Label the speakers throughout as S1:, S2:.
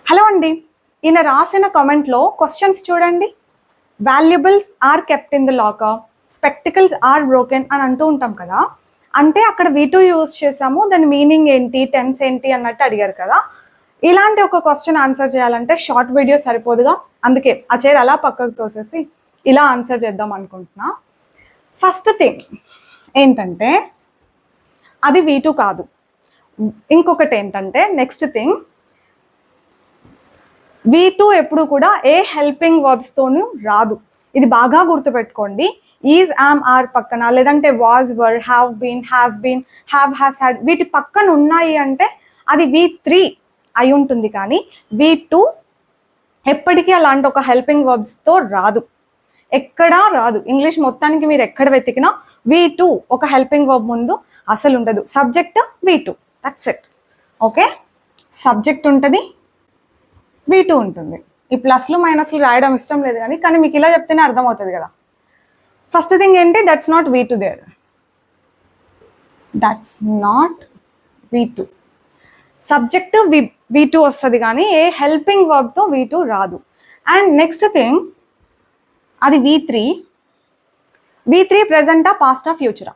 S1: Hello అండి, ఈయన రాసిన కామెంట్లో క్వశ్చన్స్ చూడండి. Valuables are kept in the locker, spectacles are broken అని అంటూ ఉంటాం కదా. అంటే అక్కడ V2 యూజ్ చేసాము, దాని మీనింగ్ ఏంటి, టెన్స్ ఏంటి అన్నట్టు అడిగారు కదా. ఇలాంటి ఒక క్వశ్చన్ ఆన్సర్ చేయాలంటే షార్ట్ వీడియో సరిపోదుగా. అందుకే ఆ చైర్ అలా పక్కకు తోసేసి ఇలా ఆన్సర్ చేద్దాం అనుకుంటున్నా. ఫస్ట్ థింగ్ ఏంటంటే అది V2 కాదు. ఇంకొకటి ఏంటంటే నెక్స్ట్ థింగ్, V2 ఎప్పుడు కూడా ఏ హెల్పింగ్ వర్బ్స్తోనూ రాదు. ఇది బాగా గుర్తుపెట్టుకోండి. ఈజ్, యామ్, ఆర్ పక్కన, లేదంటే was, were, have been, has been, have, has had వీటి పక్కన ఉన్నాయి అంటే అది V3 అయి ఉంటుంది. కానీ V2 ఎప్పటికీ అలాంటి ఒక హెల్పింగ్ వర్బ్స్తో రాదు, ఎక్కడా రాదు. ఇంగ్లీష్ మొత్తానికి మీరు ఎక్కడ వెతికినా V2 ఒక హెల్పింగ్ వర్బ్ ముందు అసలు ఉండదు. Subject V2, that's it. Okay, subject ఉంటుంది, V2 ఉంటుంది. ఈ ప్లస్లు మైనస్లు రాయడం ఇష్టం లేదు కానీ మీకు ఇలా చెప్తేనే అర్థమవుతుంది కదా. ఫస్ట్ థింగ్ ఏంటి, that's not V2 there, that's not V2. Subject V2 వస్తుంది కానీ ఏ హెల్పింగ్ వర్బ్తో V2 రాదు. అండ్ నెక్స్ట్ థింగ్, అది V3 ప్రెజెంటా, పాస్టా, ఫ్యూచరా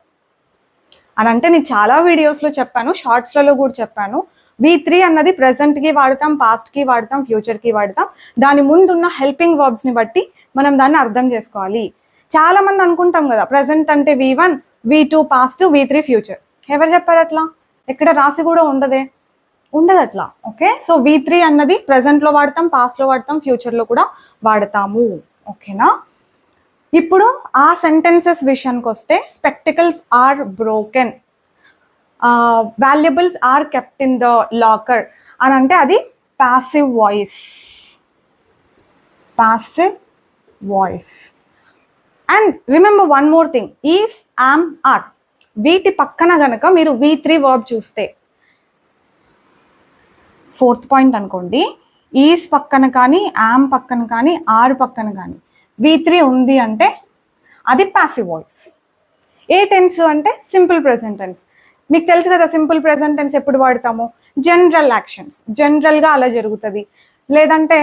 S1: అని అంటే నేను చాలా వీడియోస్లో చెప్పాను, షార్ట్స్లలో కూడా చెప్పాను. V3 అన్నది ప్రెజెంట్కి వాడతాం, పాస్ట్కి వాడతాం, ఫ్యూచర్కి వాడతాం. దాని ముందున్న హెల్పింగ్ వర్బ్స్ని బట్టి మనం దాన్ని అర్థం చేసుకోవాలి. చాలామంది అనుకుంటాం కదా ప్రెజెంట్ అంటే V1, V2 past, V3 future. ఎవరు చెప్పారు అట్లా? ఎక్కడ రాసి కూడా ఉండదు అట్లా. ఓకే, సో V3 అన్నది ప్రెజెంట్లో వాడతాం, పాస్ట్లో వాడతాం, ఫ్యూచర్లో కూడా వాడతాము. ఓకేనా? ఇప్పుడు ఆ సెంటెన్సెస్ విషయానికి వస్తే, spectacles are broken, valuables are kept in the locker అని అంటే అది passive voice. And remember one more thing, is, am, are వీటి పక్కన గనక మీరు V3 వర్బ్ చూస్తే, ఫోర్త్ పాయింట్ అనుకోండి, ఈస్ పక్కన కానీ, యామ్ పక్కన కానీ, ఆర్ పక్కన కానీ V3 ఉంది అంటే అది ప్యాసివ్ వాయిస్. ఏ టెన్స్ అంటే సింపుల్ ప్రెజెంట్ టెన్స్. మీకు తెలుసు కదా సింపుల్ ప్రెజెంట్ టెన్స్ ఎప్పుడు వాడతాము, జనరల్ యాక్షన్స్, జనరల్గా అలా జరుగుతుంది, లేదంటే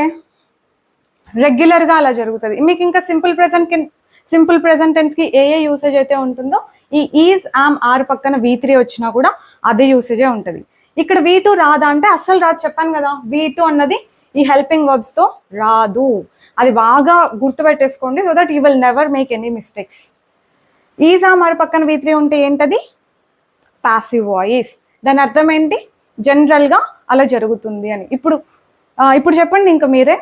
S1: రెగ్యులర్గా అలా జరుగుతుంది. మీకు ఇంకా సింపుల్ ప్రెజెంట్ టెన్స్కి ఏ యూసేజ్ అయితే ఉంటుందో ఈ ఈజ్, యామ్, ఆర్ పక్కన V3 వచ్చినా కూడా అదే యూసేజే ఉంటుంది. ఇక్కడ V2 రాదా అంటే అస్సలు రాదు, చెప్పాను కదా. V2 అన్నది ఈ హెల్పింగ్ వర్బ్స్తో రాదు. అది బాగా గుర్తుపెట్టేసుకోండి, so that you will never make any mistakes. Is, am, are పక్కన V3 ఉంటే ఏంటది? Passive voice. దాని అర్థం ఏంటి? జనరల్గా అలా జరుగుతుంది అని. ఇప్పుడు చెప్పండి ఇంకా మీరే.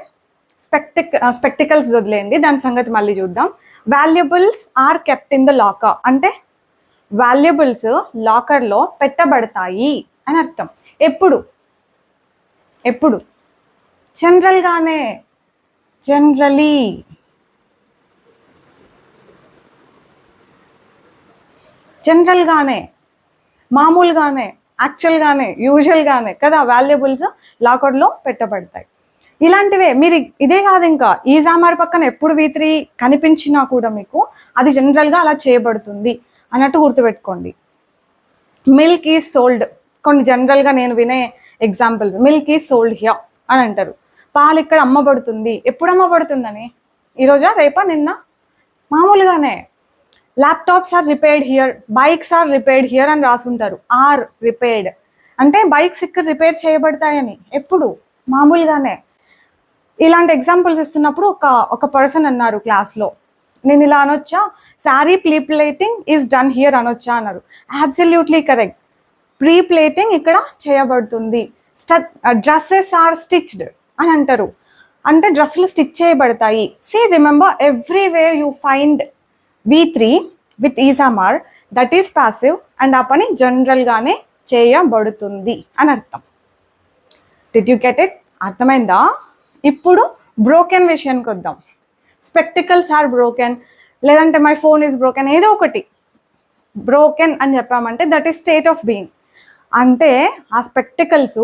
S1: స్పెక్టికల్స్ వదిలేయండి, దాని సంగతి మళ్ళీ చూద్దాం. Valuables are kept in the locker అంటే వాల్యుబుల్స్ లాకర్లో పెట్టబడతాయి అని అర్థం. ఎప్పుడు? జనరల్గానే, జనరల్గానే, మామూలుగానే, యాక్చువల్గానే, యూజువల్గానే కదా వాల్యుబుల్స్ లాకర్లో పెట్టబడతాయి. ఇలాంటివే మీరు ఇదే కాదు, ఇంకా ఈజ్, యామ్, ఆర్ పక్కన ఎప్పుడు V3 కనిపించినా కూడా మీకు అది జనరల్గా అలా చేయబడుతుంది అన్నట్టు గుర్తుపెట్టుకోండి. మిల్క్ ఈజ్ సోల్డ్, కొన్ని జనరల్గా నేను వినే examples. Milk is sold here అని అంటారు. పాలు ఇక్కడ అమ్మబడుతుంది. ఎప్పుడు అమ్మబడుతుందని? ఈరోజా, రేపా, నిన్న? మామూలుగానే. Laptops are repaired here, bikes are repaired here అని రాసుంటారు. ఆర్ రిపేర్డ్ అంటే బైక్స్ ఇక్కడ రిపేర్ చేయబడతాయని. ఎప్పుడు? మామూలుగానే. ఇలాంటి ఎగ్జాంపుల్స్ ఇస్తున్నప్పుడు ఒక పర్సన్ అన్నారు క్లాస్లో, నేను ఇలా అనొచ్చా, sorry pre plating is done here అనొచ్చా అన్నారు. Absolutely correct. ప్రీ ప్లేటింగ్ ఇక్కడ చేయబడుతుంది. డ్రెస్సెస్ ఆర్ స్టిచ్డ్ అని అంటారు, అంటే డ్రెస్సులు స్టిచ్ చేయబడతాయి. See, remember, everywhere you find V3 with is, am, are, that is passive and ఆ పని జనరల్గానే చేయబడుతుంది అని అర్థం. Did you get it? అర్థమైందా? ఇప్పుడు బ్రోకెన్ విషయానికి వద్దాం. స్పెక్టికల్స్ ఆర్ బ్రోకెన్, లేదంటే మై ఫోన్ ఈజ్ బ్రోకెన్, ఏదో ఒకటి బ్రోకెన్ అని చెప్పామంటే that is state of being. అంటే ఆ స్పెక్టికల్స్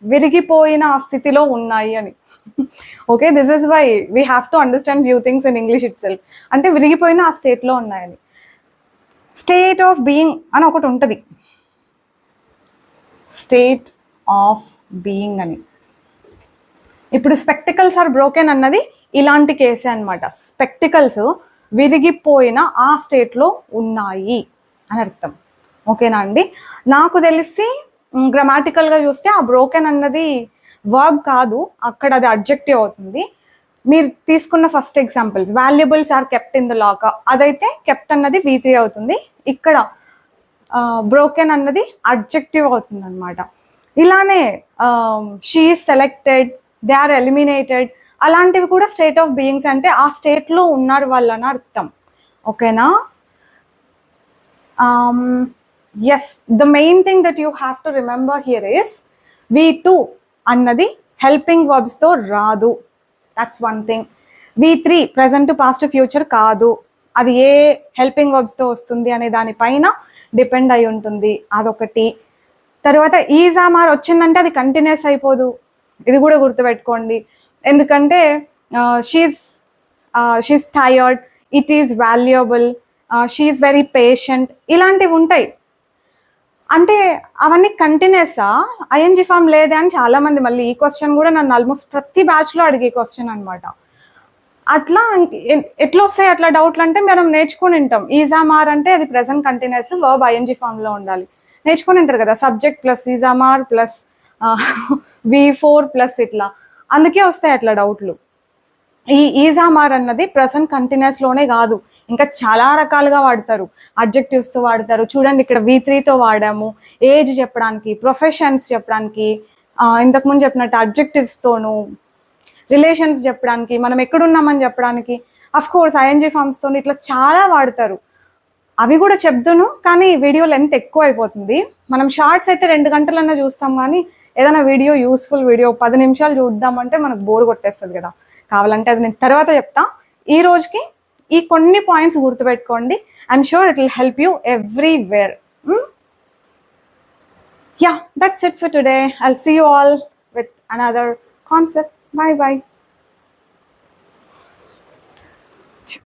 S1: విరిగిపోయిన స్థితిలో ఉన్నాయి అని. Okay, this is why we have to understand few things in English it self. అంటే విరిగిపోయిన ఆ స్టేట్లో ఉన్నాయని. స్టేట్ ఆఫ్ బీయింగ్ అని ఒకటి ఉంటుంది, స్టేట్ ఆఫ్ బీయింగ్ అని. ఇప్పుడు స్పెక్టికల్స్ ఆర్ బ్రోకెన్ అన్నది ఇలాంటి కేసే అనమాట. స్పెక్టికల్స్ విరిగిపోయిన ఆ స్టేట్లో ఉన్నాయి అని అర్థం. ఓకేనా అండి? నాకు తెలిసి గ్రామాటికల్గా చూస్తే ఆ బ్రోకెన్ అన్నది వర్బ్ కాదు, అక్కడ అది అడ్జెక్టివ్ అవుతుంది. మీరు తీసుకున్న first examples valuables are kept in the lock, అదైతే కెప్ట్ అన్నది V3 అవుతుంది. ఇక్కడ బ్రోకెన్ అన్నది అడ్జెక్టివ్ అవుతుంది అనమాట. ఇలానే she is selected, they are eliminated, అలాంటివి కూడా స్టేట్ ఆఫ్ బీయింగ్స్, అంటే ఆ స్టేట్లో ఉన్నారు వాళ్ళని అర్థం. ఓకేనా? Yes, the main thing that you have to remember here is V2 అన్నది హెల్పింగ్ వర్బ్స్తో రాదు. That's one thing. V3 present past future కాదు, అది ఏ హెల్పింగ్ వర్బ్స్తో వస్తుంది అనే దానిపైన డిపెండ్ అయి ఉంటుంది, అదొకటి. తర్వాత ఈజ్ ఆర్ ఆర్ వచ్చిందంటే అది కంటిన్యూస్ అయిపోదు, ఇది కూడా గుర్తుపెట్టుకోండి. ఎందుకంటే she's tired, it is valuable, she's very patient, ఇలాంటివి ఉంటాయి. అంటే అవన్నీ కంటిన్యూసా, ఐఎన్జి ఫామ్ లేదే అని చాలామంది, మళ్ళీ ఈ క్వశ్చన్ కూడా నన్ను ఆల్మోస్ట్ ప్రతి బ్యాచ్లో అడిగే క్వశ్చన్ అనమాట. అట్లా ఎట్లా వస్తాయి అట్లా డౌట్లు అంటే మనం నేర్చుకుని ఉంటాం. ఈజామార్ అంటే అది ప్రెసెంట్ కంటిన్యూస్ వర్బ్ ఐఎన్జి ఫామ్లో ఉండాలి, నేర్చుకుని ఉంటారు కదా. Subject plus is am are plus V4 plus ఇట్లా, అందుకే వస్తాయి అట్లా డౌట్లు. ఈ ఈజామార్ అన్నది ప్రెసెంట్ కంటిన్యూస్లోనే కాదు, ఇంకా చాలా రకాలుగా వాడతారు. అడ్జెక్టివ్స్తో వాడతారు. చూడండి ఇక్కడ V3తో వాడాము, ఏజ్ చెప్పడానికి, ప్రొఫెషన్స్ చెప్పడానికి, ఇంతకుముందు చెప్పినట్టు అడ్జెక్టివ్స్తోను, రిలేషన్స్ చెప్పడానికి, మనం ఎక్కడున్నామని చెప్పడానికి, అఫ్ కోర్స్ ఐఎన్జి ఫామ్స్తో ఇట్లా చాలా వాడతారు. అవి కూడా చెప్దును, కానీ వీడియో లెంత్ ఎక్కువ అయిపోతుంది. మనం షార్ట్స్ అయితే 2 గంటలన్నా చూస్తాం, కానీ ఏదైనా వీడియో యూస్ఫుల్ వీడియో 10 నిమిషాలు చూద్దామంటే మనకు బోర్ కొట్టేస్తుంది కదా. కావాలంటే అది నేను తర్వాత చెప్తా. ఈ రోజుకి ఈ కొన్ని పాయింట్స్ గుర్తుపెట్టుకోండి. I'm sure it will help you everywhere. Yeah, that's it for today. I'll see you all with another concept. Bye bye.